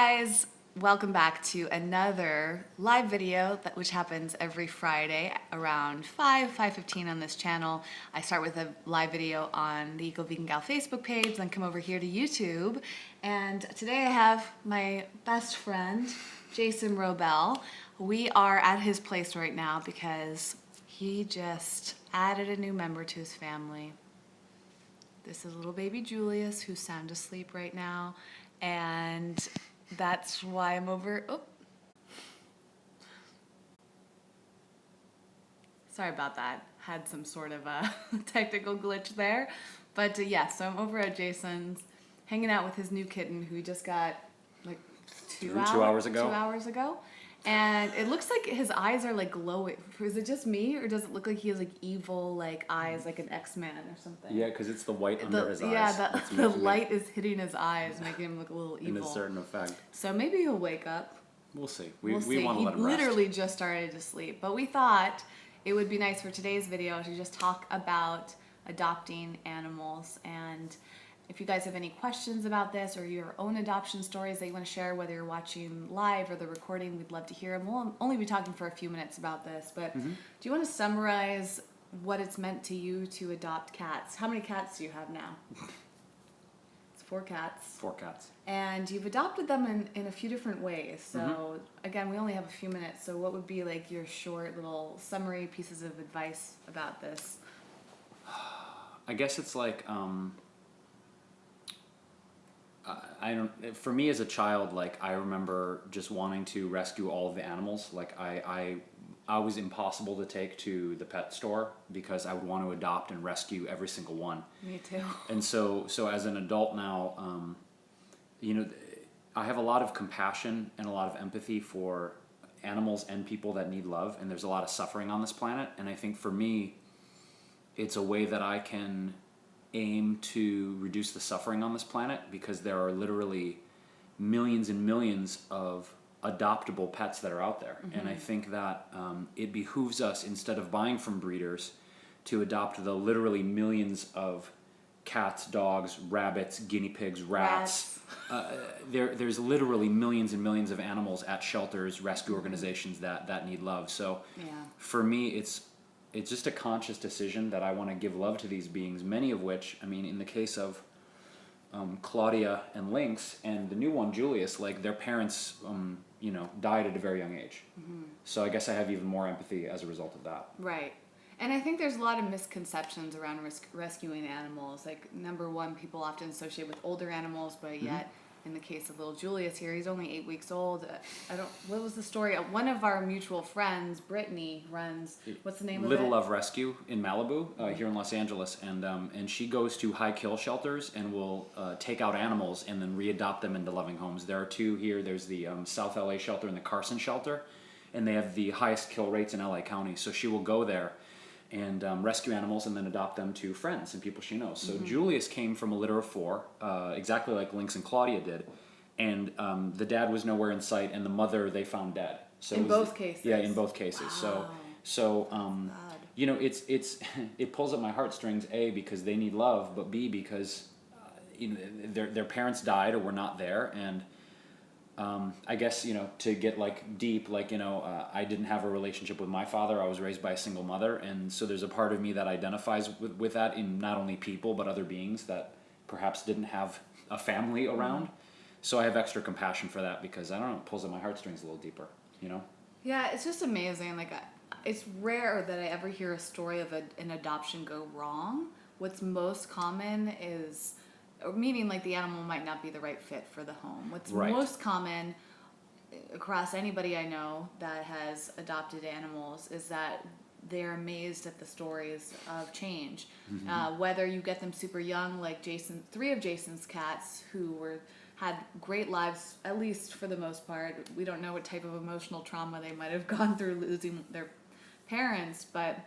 guys, welcome back to another live video which happens every Friday around 5:15 on this channel. I start with a live video on the Eco Vegan Gal Facebook page, then come over here to YouTube. And today I have my best friend, Jason Robel. We are at his place right now because he just added a new member to his family. This is little baby Julius, who's sound asleep right now, and that's why I'm over. Oh, sorry about that. Had some sort of a technical glitch there, but yeah. So I'm over at Jason's, hanging out with his new kitten, who he just got like two hours ago. 2 hours ago. And it looks like his eyes are like glowing. Is it just me, or does it look like he has like evil like eyes, like an X-Man or something? Yeah, because it's the white under his eyes. Yeah, the light is hitting his eyes, making him look a little evil. In a certain effect. So maybe he'll wake up. We'll see. We'll see. Want to let him rest. He literally just started to sleep. But we thought it would be nice for today's video to just talk about adopting animals. And if you guys have any questions about this or your own adoption stories that you want to share, whether you're watching live or the recording, we'd love to hear them. We'll only be talking for a few minutes about this, but do you want to summarize what it's meant to you to adopt cats? How many cats do you have now? It's 4 cats. 4 cats. And you've adopted them in a few different ways. So again, we only have a few minutes. So what would be like your short little summary pieces of advice about this? I guess it's like, for me as a child, like I remember just wanting to rescue all of the animals. Like I was impossible to take to the pet store because I would want to adopt and rescue every single one. Me too. And so as an adult now, I have a lot of compassion and a lot of empathy for animals and people that need love, and there's a lot of suffering on this planet. And I think for me, it's a way that I can aim to reduce the suffering on this planet, because there are literally millions and millions of adoptable pets that are out there. And I think that it behooves us, instead of buying from breeders, to adopt the literally millions of cats, dogs, rabbits, guinea pigs, rats. There's literally millions and millions of animals at shelters, rescue organizations that need love. So for me, it's just a conscious decision that I want to give love to these beings, many of which, I mean, in the case of Claudia and Lynx, and the new one, Julius, like their parents, died at a very young age. So I guess I have even more empathy as a result of that. Right. And I think there's a lot of misconceptions around rescuing animals. Like, number one, people often associate with older animals, but yet, in the case of little Julius here, he's only 8 weeks old. What was the story? One of our mutual friends, Whitney, runs, what's the name of it? Little Love Rescue in Malibu, here in Los Angeles. And she goes to high kill shelters and will take out animals and then readopt them into loving homes. There are 2 here. There's the South LA shelter and the Carson shelter, and they have the highest kill rates in LA County. So she will go there and rescue animals and then adopt them to friends and people she knows. So Julius came from a litter of 4, exactly like Lynx and Claudia did. And the dad was nowhere in sight, and the mother they found dead. So in both cases? Yeah, in both cases. Wow. So it pulls at my heartstrings, A, because they need love, but B, because their parents died or were not there. And I guess, to get like deep, I didn't have a relationship with my father. I was raised by a single mother. And so there's a part of me that identifies with that in not only people, but other beings that perhaps didn't have a family around. So I have extra compassion for that, because, I don't know, it pulls at my heartstrings a little deeper, Yeah, it's just amazing. Like, it's rare that I ever hear a story of an adoption go wrong. What's most common is, meaning like the animal might not be the right fit for the home. What's most common across anybody I know that has adopted animals is that they're amazed at the stories of change. Whether you get them super young, like 3 of Jason's cats who had great lives, at least for the most part. We don't know what type of emotional trauma they might have gone through losing their parents, but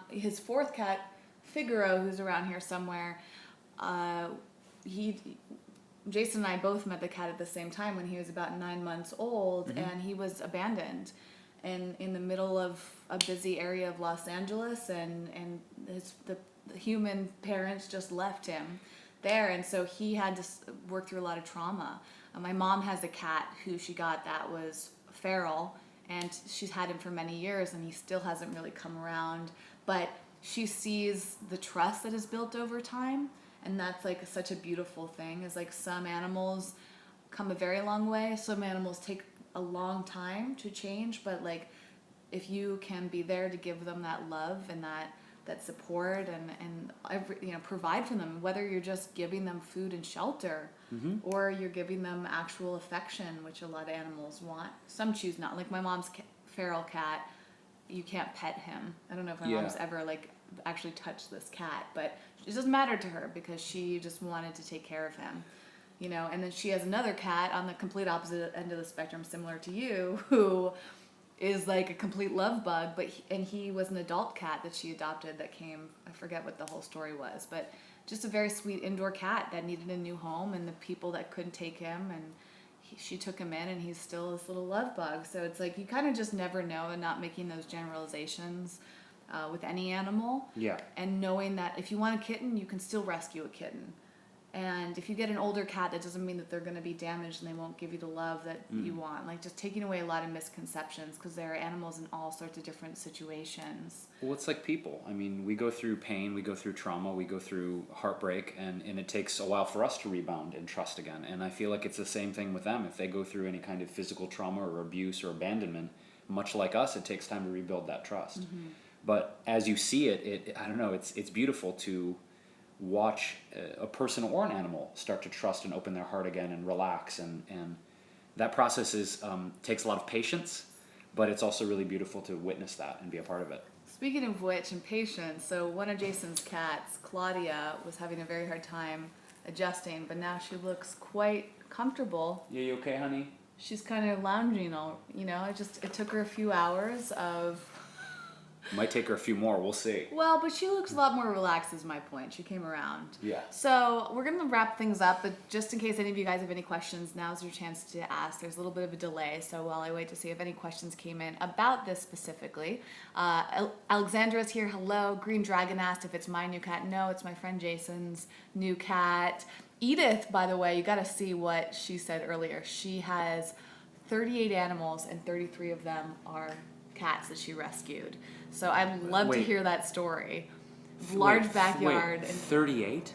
his 4th cat, Figaro, who's around here somewhere, Jason and I both met the cat at the same time when he was about 9 months old, and he was abandoned in the middle of a busy area of Los Angeles, and the human parents just left him there, and so he had to work through a lot of trauma. My mom has a cat who she got that was feral, and she's had him for many years, and he still hasn't really come around. But she sees the trust that is built over time, and that's like such a beautiful thing. Is like some animals come a very long way. Some animals take a long time to change, but like if you can be there to give them that love and that support and every, provide for them, whether you're just giving them food and shelter, or you're giving them actual affection, which a lot of animals want. Some choose not. Like my mom's feral cat, you can't pet him. I don't know if my mom's ever like actually touched this cat, but it doesn't matter to her because she just wanted to take care of him. And then she has another cat on the complete opposite end of the spectrum, similar to you, who is like a complete love bug, but he was an adult cat that she adopted that came, I forget what the whole story was, but just a very sweet indoor cat that needed a new home, and the people that couldn't take him, and she took him in, and he's still this little love bug. So it's like you kind of just never know, and not making those generalizations with any animal. Yeah. And knowing that if you want a kitten, you can still rescue a kitten. And if you get an older cat, that doesn't mean that they're going to be damaged and they won't give you the love that you want. Like just taking away a lot of misconceptions, because there are animals in all sorts of different situations. Well, it's like people. I mean, we go through pain, we go through trauma, we go through heartbreak, and it takes a while for us to rebound and trust again. And I feel like it's the same thing with them. If they go through any kind of physical trauma or abuse or abandonment, much like us, it takes time to rebuild that trust. But as you see it, I don't know, it's beautiful to watch a person or an animal start to trust and open their heart again and relax, and that process is takes a lot of patience, but it's also really beautiful to witness that and be a part of it. Speaking of which, and patience, so one of Jason's cats, Claudia, was having a very hard time adjusting, but now she looks quite comfortable. Yeah, you okay, honey? She's kind of lounging, it took her a few hours of... Might take her a few more, we'll see. Well, but she looks a lot more relaxed is my point. She came around. Yeah. So we're going to wrap things up, but just in case any of you guys have any questions, now's your chance to ask. There's a little bit of a delay, so while I wait to see if any questions came in about this specifically. Alexandra's here, hello. Green Dragon asked if it's my new cat. No, it's my friend Jason's new cat. Edith, by the way, you got to see what she said earlier. She has 38 animals, and 33 of them are cats that she rescued. So I'd love to hear that story. Large backyard. Wait, 38?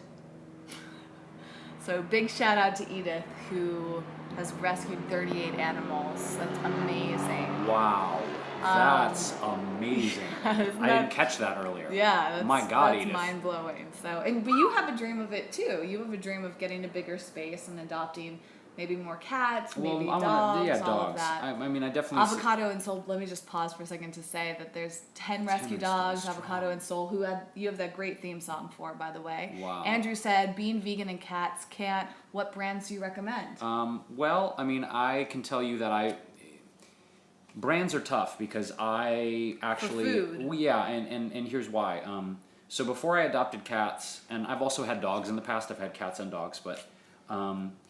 So big shout out to Edith, who has rescued 38 animals. That's amazing. Wow. That's amazing. I didn't catch that earlier. Yeah. My God, that's Edith. mind blowing. But you have a dream of it too. You have a dream of getting a bigger space and adopting maybe more cats, maybe dogs, all of that. I mean, I definitely... Avocado and Soul, let me just pause for a second to say that there's 10 rescue dogs, Avocado and Soul, you have that great theme song for, by the way. Wow. Andrew said, being vegan and cats can't. What brands do you recommend? Well, I mean, I can tell you that brands are tough because I actually... For food. Yeah, and here's why. So before I adopted cats, and I've also had dogs in the past, I've had cats and dogs, but...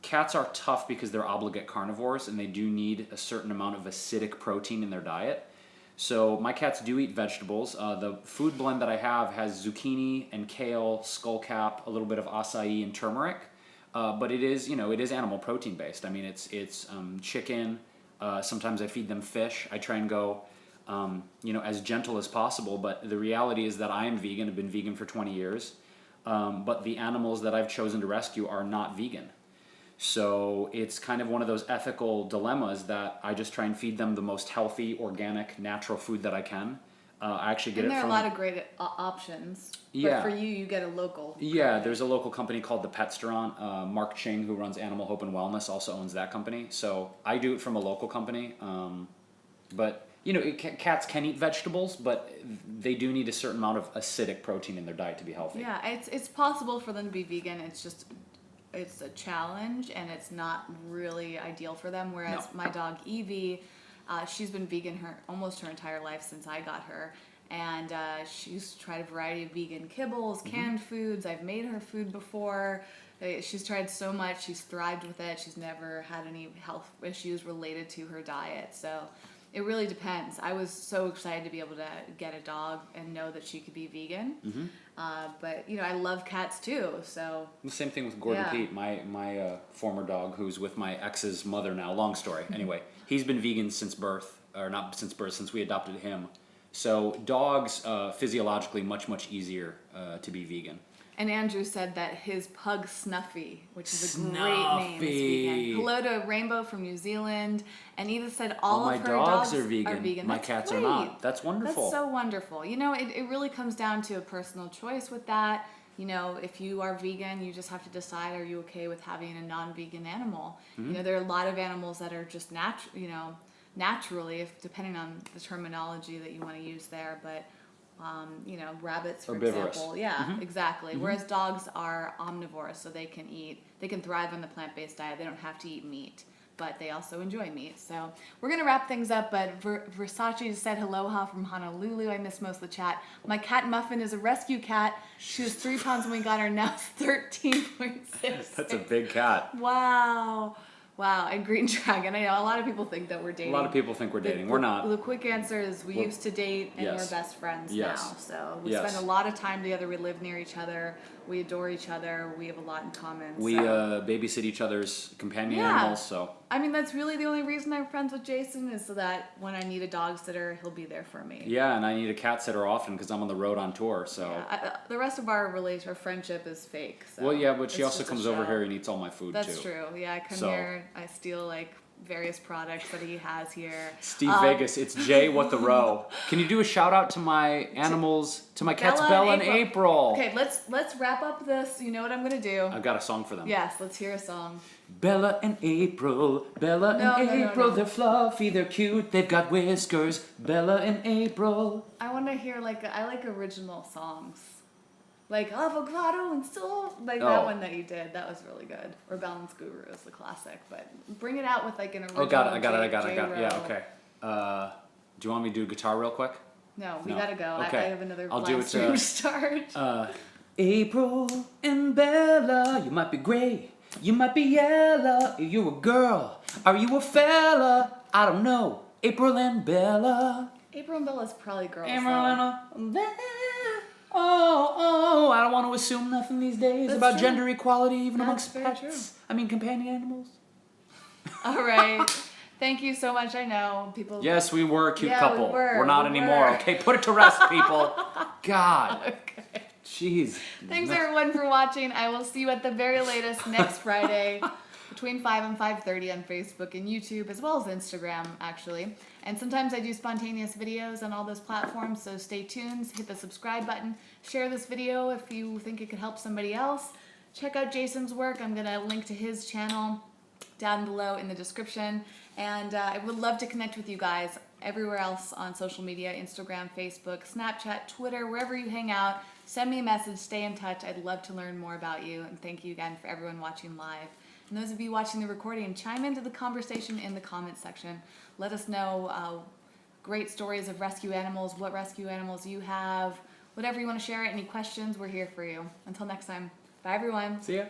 cats are tough because they're obligate carnivores and they do need a certain amount of acidic protein in their diet. So my cats do eat vegetables. The food blend that I have has zucchini and kale, skullcap, a little bit of acai and turmeric. But it is animal protein based. I mean, it's chicken. Sometimes I feed them fish. I try and go, as gentle as possible. But the reality is that I am vegan. I've been vegan for 20 years. But the animals that I've chosen to rescue are not vegan. So it's kind of one of those ethical dilemmas that I just try and feed them the most healthy, organic, natural food that I can. I actually get and it there from... are a lot of great options. Yeah. But for you get a local. Yeah, there's a local company called the Petstaurant. Mark Ching, who runs Animal Hope and Wellness, also owns that company. So I do it from a local company. But... cats can eat vegetables, but they do need a certain amount of acidic protein in their diet to be healthy. Yeah, it's possible for them to be vegan. It's a challenge, and it's not really ideal for them. Whereas my dog Evie, she's been vegan almost her entire life since I got her, and she's tried a variety of vegan kibbles, canned foods. I've made her food before. She's tried so much. She's thrived with it. She's never had any health issues related to her diet. So It really depends. I was so excited to be able to get a dog and know that she could be vegan. But I love cats too. So The same thing with Gordon Yeah. Pete, my former dog, who's with my ex's mother now. Long story. Anyway, he's been vegan since birth, or not since birth, since we adopted him. So dogs, physiologically, much easier to be vegan. And Andrew said that his pug Snuffy, which is a great name, is Snuffy. vegan. Hello to Rainbow from New Zealand. And Edith said all my of her dogs dogs are vegan. My That's cats great. are not. That's wonderful. That's so wonderful. It really comes down to a personal choice with that. If you are vegan, you just have to decide, are you okay with having a non-vegan animal? There are a lot of animals that are just naturally, if depending on the terminology that you want to use there, but rabbits, for Herbivorous. example. Yeah, exactly. Whereas dogs are omnivores, so they can thrive on the plant-based diet. They don't have to eat meat, but they also enjoy meat. So we're going to wrap things up, but Versace said aloha from Honolulu. I missed most of the chat. My cat Muffin is a rescue cat. She was 3 pounds when we got her, now 13.6. That's a big cat. Wow, and Green Dragon. I know a lot of people think that we're dating. A lot of people think we're dating. We're not. The quick answer is we used to date and Yes. we're best friends Yes. now. So we Yes. spend a lot of time together. We live near each other. We adore each other. We have a lot in common. We so. babysit each other's companion Yeah. animals, so. I mean, that's really the only reason I'm friends with Jason is so that when I need a dog sitter, he'll be there for me. Yeah, and I need a cat sitter often because I'm on the road on tour, so. Yeah, the rest of our friendship is fake. So Well, yeah, but she it's also just a comes over show. here and eats all my food, That's too. true. Yeah, I come So- here, I steal various products that he has here. Steve Vegas, it's Jay What the Row. Can you do a shout out to my animals, to my cats Bella and April? Okay, let's wrap up this. You know what I'm gonna do? I've got a song for them. Yes, let's hear a song. Bella and April, Bella No, and no, April, no. they're fluffy, they're cute, they've got whiskers. Bella and April. I want to hear I like original songs, like Avocado and Soul, that Oh. one that you did. That was really good. Or Balance Guru is the classic, but bring it out with an original. Oh, got it, I got it. J-Ro. Yeah, okay. Do you want me to do guitar real quick? No, we No. gotta go. Okay. I have another I'll do live it, stream start. April and Bella, you might be gray, you might be yellow. Are you a girl? Are you a fella? I don't know. April and Bella. April and Bella's probably girls. April though. and Bella. Oh, I don't want to assume nothing these days That's about true. gender equality, even That's amongst very pets. true. I mean, companion animals. All right. Thank you so much. I know people. Yes, we were a cute Yeah, couple. we were. We're not We anymore. were. Okay, put it to rest, people. God. Okay. Jeez. Thanks everyone for watching. I will see you at the very latest next Friday between 5 and 5:30 on Facebook and YouTube, as well as Instagram, actually. And sometimes I do spontaneous videos on all those platforms, so stay tuned. Hit the subscribe button. Share this video if you think it could help somebody else. Check out Jason's work. I'm going to link to his channel down below in the description. And I would love to connect with you guys everywhere else on social media, Instagram, Facebook, Snapchat, Twitter, wherever you hang out. Send me a message, stay in touch. I'd love to learn more about you. And thank you again for everyone watching live. And those of you watching the recording, chime into the conversation in the comments section. Let us know great stories of rescue animals, what rescue animals you have, whatever you want to share, any questions, we're here for you. Until next time, bye everyone. See ya.